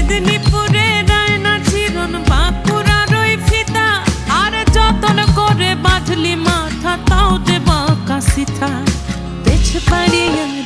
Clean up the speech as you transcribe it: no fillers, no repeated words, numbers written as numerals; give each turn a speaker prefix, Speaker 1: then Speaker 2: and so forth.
Speaker 1: মেদিনীপুরে রায়না চিরন বাঁকুড়ার ওই ফিতা আর যতন করে বাঁধলি মাথা তাও যে বাঁকা সিথা পেছ পাড়িয়ে